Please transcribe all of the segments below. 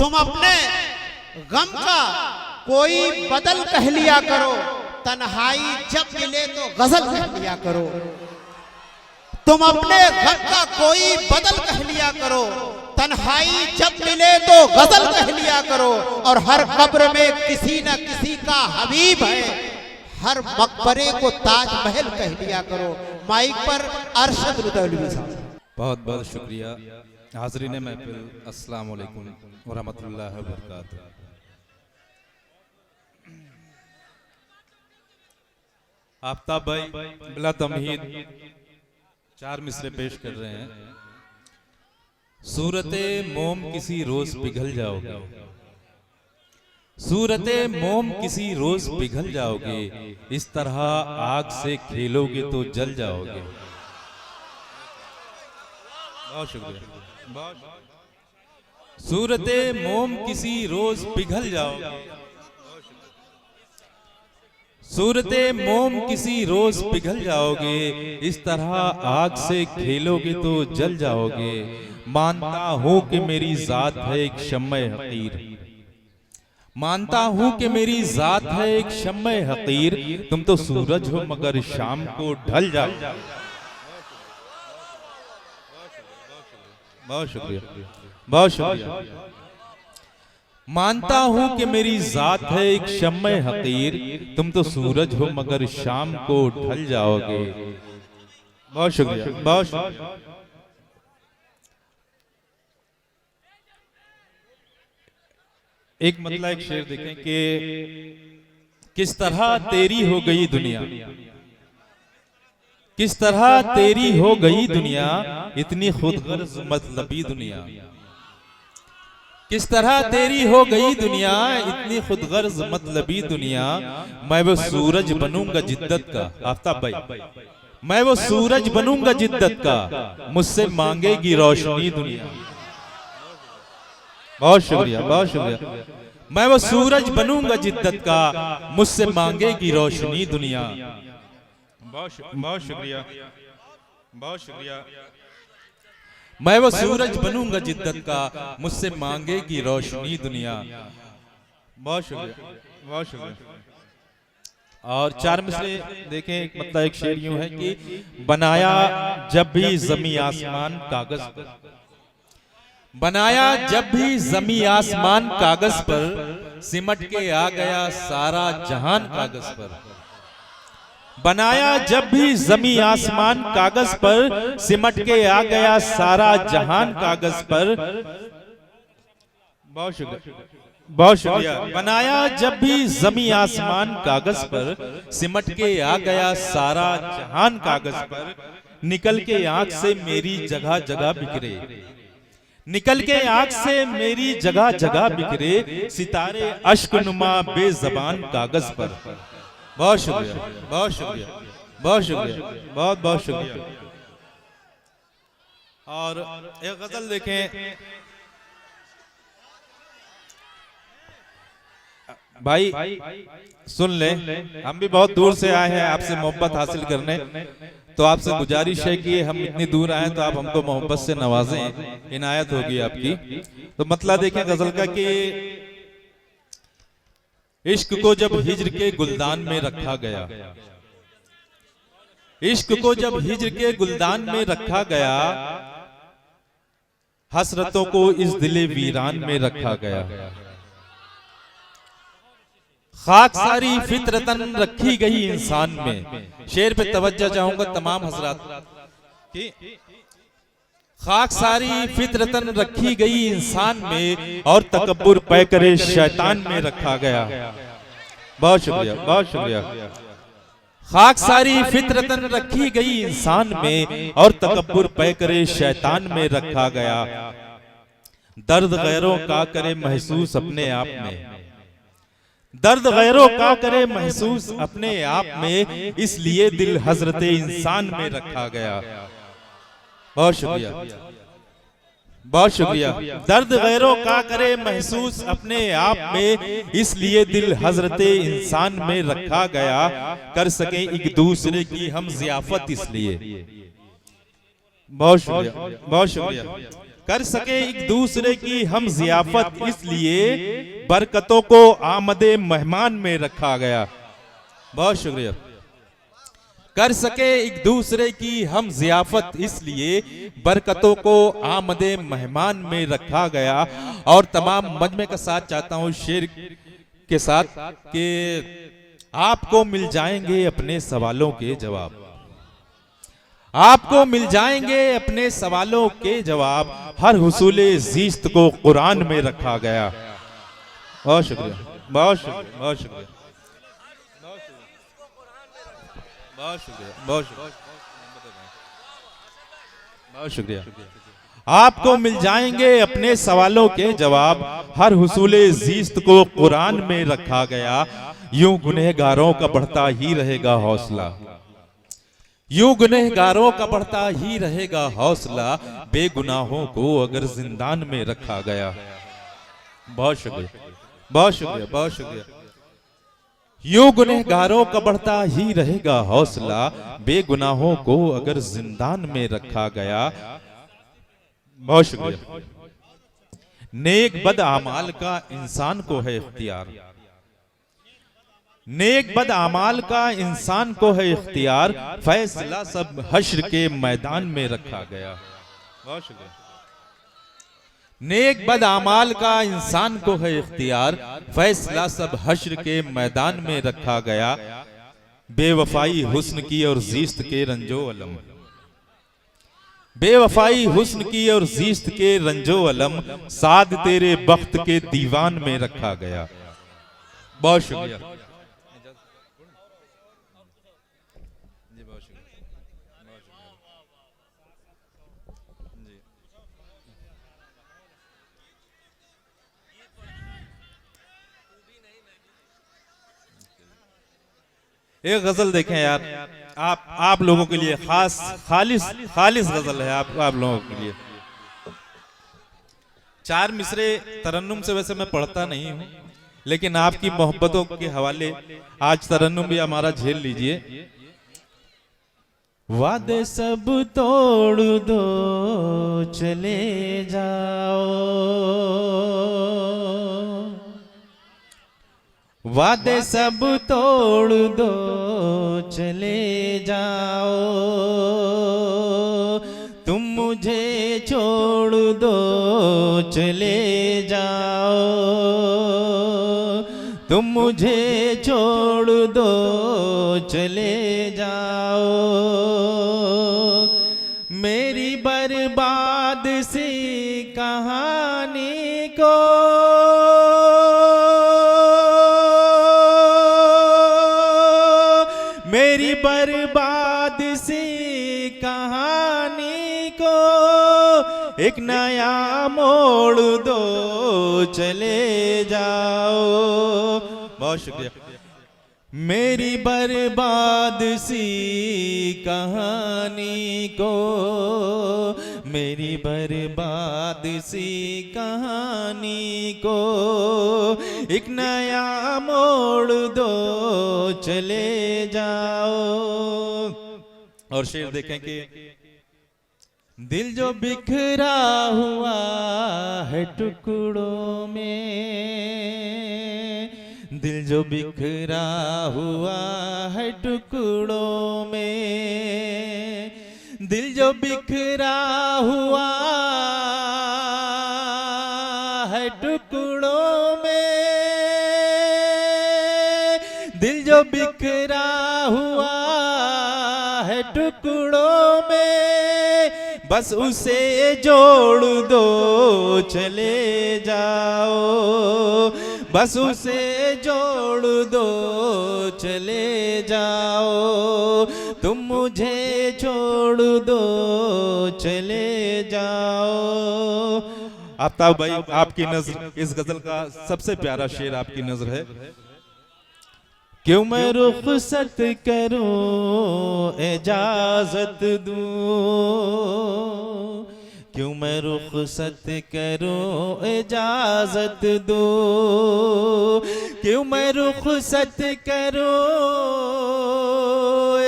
तुम अपने गम का कोई बदल कह लिया करो, तन्हाई जब मिले तो गजल कह लिया करो। तुम अपने गम का कोई बदल कह लिया करो, तन्हाई जब मिले तो गजल कह लिया करो। और हर कब्र में किसी न किसी का हबीब है, हर मकबरे को ताजमहल कह लिया करो। माइक पर अरशद रुदौलवी साहब। बहुत बहुत शुक्रिया। हाज़रीन महफिल, अस्सलाम वालेकुम व रहमतुल्लाहि व बरकातहू। आफ्ताब भाई बिला तमहीद 4 मिसरे पेश कर रहे हैं। सूरते मोम किसी रोज पिघल जाओगे, सूरते मोम किसी रोज पिघल जाओगे, इस तरह आग से खेलोगे तो जल जाओगे। बहुत शुक्रिया। सूरते मोम किसी रोज पिघल जाओगे, सूरते मोम किसी रोज पिघल जाओगे, इस तरह आग से खेलोगे तो जल जाओगे। मानता हूं कि मेरी जात है एक शम्मे हकीर, मानता हूं कि मेरी जात है एक शम्मे हकीर, तुम तो सूरज हो मगर शाम को ढल जाओ। बहुत शुक्रिया, बहुत शुक्रिया। मानता हूं कि मेरी जात है एक शम्मे हकीर, तुम तो सूरज हो मगर शाम को ढल जाओगे। बहुत शुक्रिया, बहुत शुक्रिया। एक मतलब एक शेर देखें कि किस तरह तेरी हो गई दुनिया, किस तरह तेरी हो गई दुनिया, इतनी खुदगर्ज मतलबी दुनिया। किस तरह तेरी हो गई दुनिया, इतनी खुदगर्ज मतलबी दुनिया। मैं वो सूरज बनूंगा जिद्दत का, आफ्ताब भाई, मैं वो सूरज बनूंगा जिद्दत का, मुझसे मांगेगी रोशनी दुनिया। बहुत शुक्रिया, बहुत शुक्रिया। मैं वो सूरज बनूंगा जिद्दत का, मुझसे मांगेगी रोशनी दुनिया। बहुत शुक्रिया, बहुत शुक्रिया। मैं वो सूरज बनूंगा जिद्दत का, मुझसे मांगेगी रोशनी दुनिया। बहुत शुक्रिया, बहुत शुक्रिया। और 4 मिसरे देखें। एक मतलब एक शेर यूं है कि बनाया जब भी जमी आसमान कागज पर, बनाया जब भी जमी आसमान कागज पर, सिमट के आ गया सारा जहान कागज पर। बनाया जब भी जमी आसमान कागज पर, सिमट के आ गया सारा जहान कागज पर। बहुत शुक्रिया, बहुत शुक्रिया। बनाया जब भी जमी आसमान कागज पर, सिमट के आ गया सारा जहान कागज पर। निकल के आंख से मेरी जगह जगह बिखरे, निकल के आंख से मेरी जगह जगह बिखरे, सितारे अश्कनुमा बेज़बान कागज पर। बहुत शुक्रिया, बहुत शुक्रिया, बहुत शुक्रिया, बहुत बहुत शुक्रिया। और एक गजल देखें भाई, सुन ले। हम भी बहुत दूर से आए हैं आपसे मोहब्बत हासिल करने, तो आपसे गुजारिश है कि हम इतनी दूर आए तो आप हमको मोहब्बत से नवाजें, इनायत होगी आपकी। तो मतलब देखें गजल का कि इश्क को जब हिज्र के गुलदान में रखा गया, इश्क को जब हिज्र के गुलदान में रखा गया, हसरतों को इस दिले वीरान में रखा गया। खाक सारी फितरतन रखी गई इंसान में। शेर पे तवज्जो चाहूंगा तमाम हजरात की। खाक सारी फितरतन रखी गई इंसान में, और तकब्बुर पैकरे शैतान में रखा गया। बहुत शुक्रिया, बहुत शुक्रिया। खाक सारी फितरतन रखी गई इंसान में, और तकब्बुर पैकरे शैतान में रखा गया। दर्द गैरों का करे महसूस अपने आप में, दर्द गैरों का करे महसूस अपने आप में, इसलिए दिल हजरत इंसान में रखा गया। बहुत शुक्रिया, बहुत शुक्रिया। दर्द गैरों का करे महसूस अपने आप में, इसलिए दिल हजरत इंसान में रखा गया। कर सके एक दूसरे की हम जियाफत इसलिए। बहुत शुक्रिया, बहुत शुक्रिया। कर सके एक दूसरे की हम जियाफत, इसलिए बरकतों को आमदे मेहमान में रखा गया। बहुत शुक्रिया। कर सके एक दूसरे की हम जियाफत, इसलिए बरकतों को आमदे मेहमान में रखा गया। और तमाम मजमे का साथ चाहता हूं शेर के साथ कि आपको मिल जाएंगे अपने सवालों के जवाब, आपको मिल जाएंगे अपने सवालों के जवाब, हर हुसूले जीस्त को कुरान में रखा गया। बहुत शुक्रिया, बहुत शुक्रिया, बहुत शुक्रिया, बहुत शुक्रिया, बहुत शुक्रिया, बहुत शुक्रिया। आपको मिल जाएंगे अपने सवालों के जवाब, हर हुसूले जीस्त को कुरान में रखा गया। यूं गुनहगारों का बढ़ता ही रहेगा हौसला, यूं गुनहगारों का बढ़ता ही रहेगा हौसला, बेगुनाहों को अगर जिंदान में रखा गया। बहुत शुक्रिया, बहुत शुक्रिया, बहुत शुक्रिया। यूं गुनहगारों का बढ़ता ही रहेगा हौसला, बेगुनाहों को अगर जिंदान में रखा गया। बहुत शुक्रिया। नेक बद आमाल का इंसान को है इख्तियार, नेक बद आमाल का इंसान को है इख्तियार, फैसला सब हश्र के मैदान में रखा गया। बहुत शुक्रिया। नेक बद आमाल का इंसान को है इख्तियार, फैसला सब हश्र के मैदान में रखा गया। बेवफाई हुस्न की और जीस्त के रंजो अलम, बेवफाई हुस्न की और जीस्त के रंजो अलम, साद तेरे बख्त के दीवान में रखा गया। बहुत शुक्रिया। एक गजल देखें यार, आप लोगों के लिए खास खालिस गजल है आप लोगों के लिए। चार मिसरे तरन्नुम से वैसे मैं पढ़ता नहीं हूं, लेकिन आपकी मोहब्बतों के हवाले आज तरन्नुम भी हमारा झेल लीजिए। वादे सब तोड़ दो चले जाओ, वादे सब तोड़ दो चले जाओ, तुम मुझे छोड़ दो चले जाओ, तुम मुझे छोड़ दो चले जाओ। मेरी बर्बाद सी कहानी को मेरी बर्बाद सी कहानी को एक नया मोड़ दो चले जाओ। बहुत शुक्रिया। मेरी बर्बाद सी कहानी को, मेरी बर्बाद सी कहानी को एक नया मोड़ दो चले जाओ। और शेर देखें कि दिल जो बिखरा हुआ है टुकड़ों में, दिल जो बिखरा हुआ है टुकड़ों में, दिल जो बिखरा हुआ है टुकड़ों में, दिल जो बिखरा हुआ है टुकड़ों में, बस उसे जोड़ दो चले जाओ, बस उसे जोड़ दो चले जाओ, तुम मुझे छोड़ दो चले जाओ। आफ्ताब भाई, आपकी नजर इस गजल का सबसे प्यारा शेर आपकी नजर है। क्यों मैं रुखसत करूं इजाजत दूं, क्यों मैं रुखसत करूं इजाजत दूं, क्यों मैं रुखसत करूं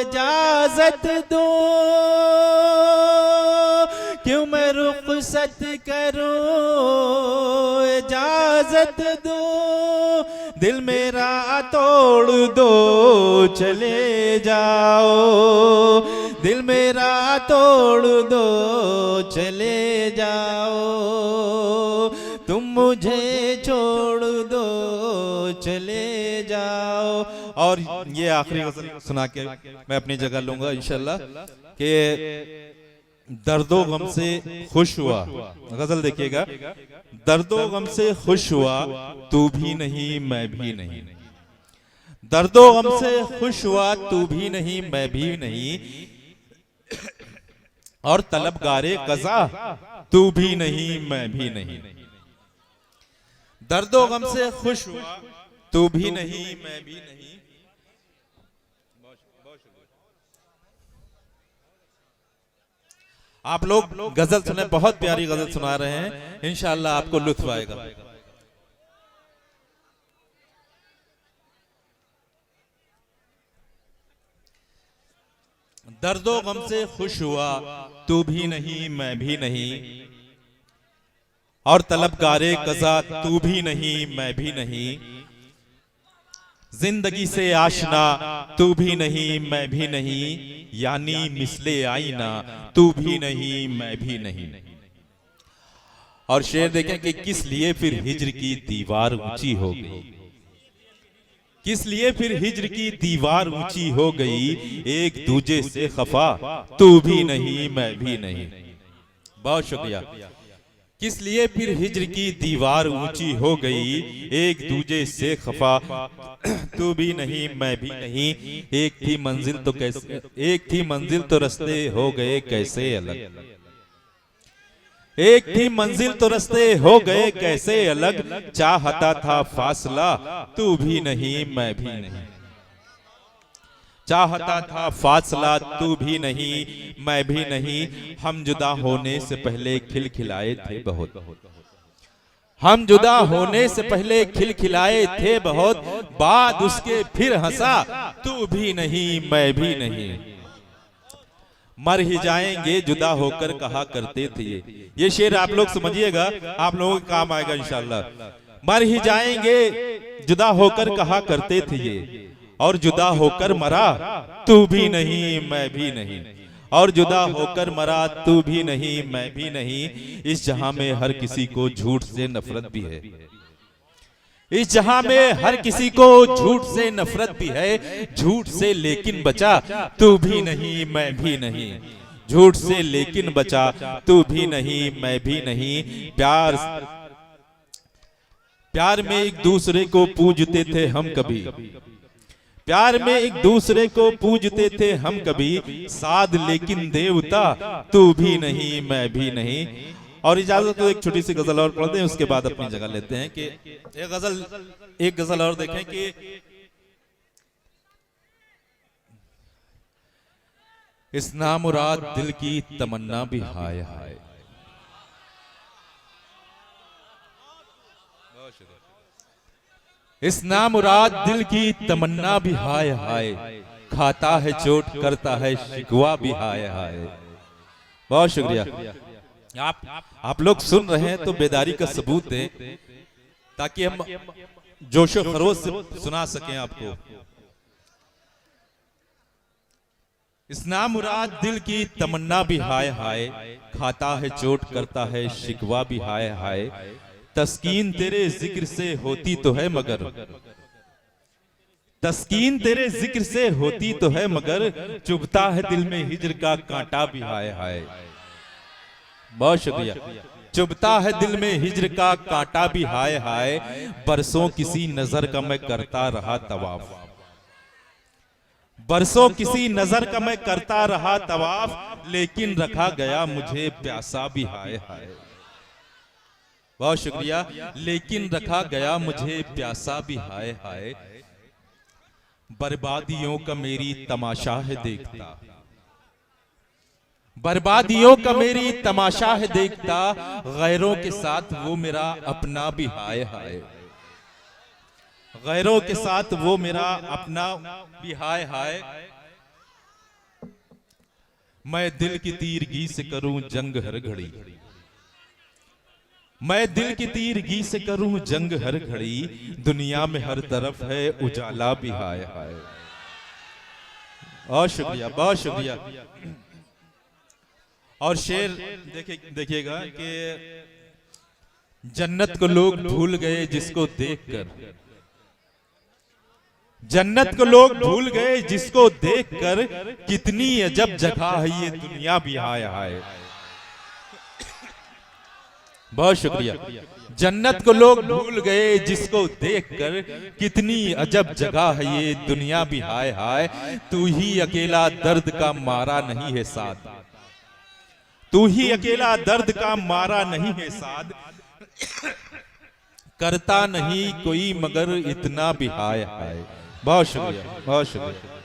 इजाजत दूं, क्यों मैं रुखसत रुखसत करो, इजाजत दो, दिल मेरा तोड़ दो चले जाओ, दिल मेरा तोड़ दो चले जाओ, तुम मुझे छोड़ दो चले जाओ। और ये आखिरी गजल सुना के मैं अपनी जगह लूंगा इंशाल्लाह कि दर्दो गम से खुश हुआ। गजल देखिएगा, दर्दो गम से खुश हुआ तू भी नहीं मैं भी नहीं, दर्दो गम से खुश हुआ तू भी नहीं मैं भी नहीं, और तलबगारे कज़ा तू भी नहीं मैं भी नहीं, दर्दो गम से खुश हुआ तू भी नहीं मैं भी नहीं। आप लोग गजल सुने, बहुत प्यारी गजल सुना रहे हैं, इंशाअल्लाह आपको लुत्फ आएगा। दर्दो गम से खुश हुआ तू भी नहीं मैं भी नहीं, और तलबगारे कज़ा तू भी नहीं मैं भी नहीं, जिंदगी से आशना तू भी नहीं मैं भी नहीं, यानी मिसले आईना तू भी नहीं मैं भी नहीं। और शेर देखें कि किस लिए फिर हिज्र की दीवार ऊंची हो गई, किस लिए फिर हिज्र की दीवार ऊंची हो गई, एक दूजे से खफा तू भी नहीं मैं भी नहीं। बहुत शुक्रिया। किस लिए फिर हिज्र की दीवार ऊंची हो गई, एक दूजे से खफा तू भी नहीं मैं भी नहीं, एक थी मंजिल तो कैसे, एक थी मंजिल तो रास्ते हो गए कैसे अलग, एक थी मंजिल तो रास्ते हो गए कैसे अलग, चाहता था फासला तू भी नहीं मैं भी नहीं, चाहता था फासला तू भी नहीं मैं भी नहीं, हम जुदा होने से पहले खिलखिलाए थे बहुत, हम जुदा होने से पहले खिलखिलाए थे बहुत, बाद उसके फिर हंसा तू भी नहीं मैं भी नहीं, मर ही जाएंगे जुदा होकर कहा करते थे। ये शेर आप लोग समझिएगा, आप लोगों के काम आएगा इंशाअल्लाह। मर ही जाएंगे जुदा होकर कहा करते थे ये, और जुदा होकर मरा तू भी नहीं मैं भी नहीं, और जुदा होकर मरा तू भी नहीं मैं भी नहीं, इस जहां में हर किसी को झूठ से नफरत भी है, इस जहां में हर किसी को झूठ से नफरत भी है, झूठ से लेकिन बचा तू भी नहीं मैं भी नहीं, झूठ से लेकिन बचा तू भी नहीं मैं भी नहीं, प्यार प्यार में एक दूसरे को पूजते थे हम कभी, प्यार में एक दूसरे को पूजते थे हम कभी, साध लेकिन देवता तू भी नहीं मैं भी नहीं। और इजाजत तो एक छोटी सी गजल और पढ़ते हैं, उसके बाद अपनी जगह लेते हैं कि एक गजल और देखें कि इस नामुराद दिल की तमन्ना भी हाय हाय, इस नामुराद दिल की तमन्ना भी हाय हाय, खाता है चोट करता है शिकवा भी हाय हाय। बहुत शुक्रिया। आप लोग सुन रहे हैं तो बेदारी का सबूत दें ताकि हम जोशो खरोश से सुना सकें आपको। इस नामुराद दिल की तमन्ना भी हाय हाय, खाता है चोट करता है शिकवा भी हाय हाय, तस्कीन तेरे जिक्र से होती तो है मगर, तस्कीन तेरे जिक्र से होती तो है मगर, चुभता है दिल में हिज्र का कांटा भी हाय हाय। बहुत शुक्रिया। चुभता है दिल में हिज्र का कांटा भी हाय हाय, बरसों किसी नजर का मैं करता रहा तवाफ, बरसों किसी नजर का मैं करता रहा तवाफ, लेकिन रखा गया मुझे प्यासा भी हाय हाय। बहुत शुक्रिया। लेकिन रखा गया मुझे प्यासा भी हाय हाय, बर्बादियों का मेरी तमाशा है देखता, बर्बादियों का मेरी तमाशा है देखता, गैरों के साथ वो मेरा अपना भी हाय हाय, गैरों के साथ वो मेरा अपना भी हाय हाय, मैं दिल की तीरगी से करूं जंग हर घड़ी, मैं दिल की तीरगी से करूं जंग हर घड़ी, दुनिया में हर तरफ है उजाला भी हाय हाय। बहुत शुक्रिया, बहुत शुक्रिया। और शेर देखिएगा कि जन्नत को लोग भूल गए जिसको देखकर, जन्नत को लोग भूल गए जिसको देखकर, कितनी अजब जगह है ये दुनिया भी हाय हाय। बहुत शुक्रिया। जन्नत को लोग भूल गए जिसको देखकर, कितनी अजब जगह है ये दुनिया भी हाय हाय। तू ही अकेला दर्द का मारा नहीं है साथ, तू ही अकेला दर्द का मारा नहीं है साथ, करता नहीं कोई मगर इतना भी हाय हाय। बहुत शुक्रिया, बहुत शुक्रिया।